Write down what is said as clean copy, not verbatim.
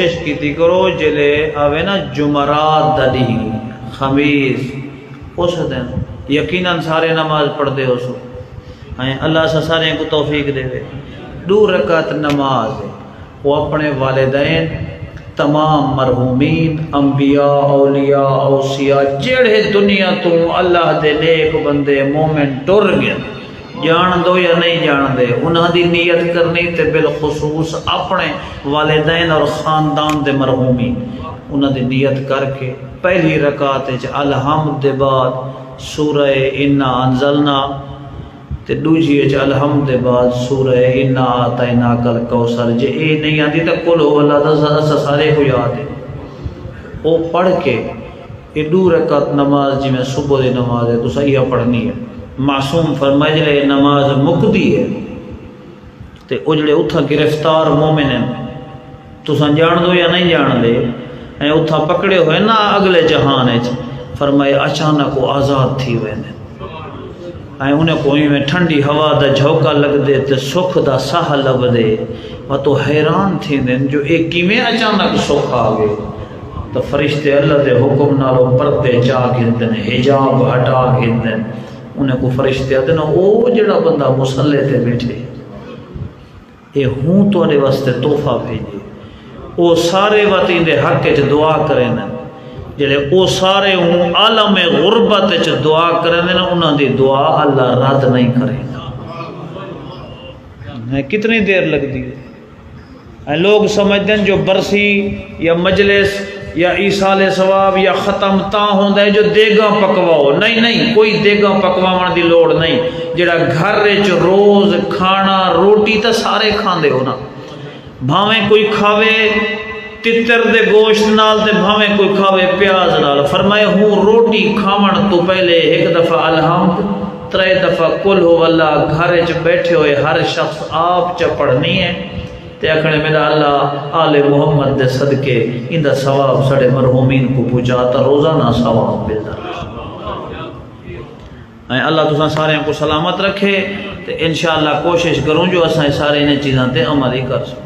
کوشش کی کرو جلے آوے نا جمعرات دا دی خمیس اس دن یقیناً سارے نماز پڑھ دے ہو سو اللہ سے سارے کو توفیق دے دے 2 رکعت نماز ہے وہ اپنے والدین تمام مرحومین انبیاء اولیاء اوصیاء جڑے دنیا تو اللہ دے نیک بندے مومن ٹر گئے جان دو یا نہیں جان دے انہاں دی نیت کرنی تے بالخصوص اپنے والدین اور خاندان دے مرحومین انہاں دی نیت کر کے پہلی رکعت وچ الحمد دے بعد سورہ انا انزلنا تے دوجی وچ الحمد دے بعد سورہ انا اعطیناک الکوثر جے اے نہیں آندی تے قل هو اللہ دا سارے کو یاد ہے او پڑھ کے یہ 2 رکعت نماز جی میں صبح دی نماز ہے تو صحیح پڑھنی ہے معصوم فرمائے جلے نماز مکدی ہے تے او جڑے اتھا گرفتار مومن ہیں تو جان دو یا نہیں جان دے اتھا پکڑے ہوئے نا اگلے جہان ہے فرمائے اچانک وہ آزاد تھی ہوئے نے انہیں کوئی میں ٹھنڈی ہوا دا جھوکا لگ دے تے سکھ دا ساہ لب دے وہ تو حیران تھی دن جو ایک کی میں اچانک سکھ آگے تو فرشتے اللہ دے حکم نالو پردے چاہ گھندن حجاب ہٹا گھندن انہیں کو فرشتے آتے نا او جڑا بندہ مسلح تے بیٹھے اے ہوں تو انہیں واسطے تحفہ بھیجے او سارے وطین دے حق چ دعا کریں جڑے او سارے ہوں عالم غربت چ دعا کریں نا انہاں دی دعا اللہ رد نہیں کرے گا کتنی دیر لگ دی ہے لوگ سمجھتے ہیں جو برسی یا مجلس یا ایصال ثواب یا ختم تا ہوندا ہے جو دیگاں پکواؤ نہیں کوئی دیگاں پکواون دی لوڑ نہیں جڑا گھر وچ روز کھانا روٹی تے سارے کھاندے ہو نا بھاویں کوئی کھاوے تتر دے گوشت نال تے بھاویں کوئی کھاوے پیاز نال فرمائے ہوں روٹی کھاون تو پہلے 1 دفعہ الحمد 3 دفعہ قل هو اللہ گھر وچ بیٹھے ہوئے ہر شخص آپ چ پڑھنی ہے تے اکھنے میرا اللہ آل محمد دے صدقے ان دا ثواب سڑے مرحومین کو پہنچاتا روزانہ ثواب ملتا اللہ تساں سارے کو سلامت رکھے تے انشاءاللہ کوشش کروں جو اساں سارے انہیں چیزاں تے عمل ہی کر سکیں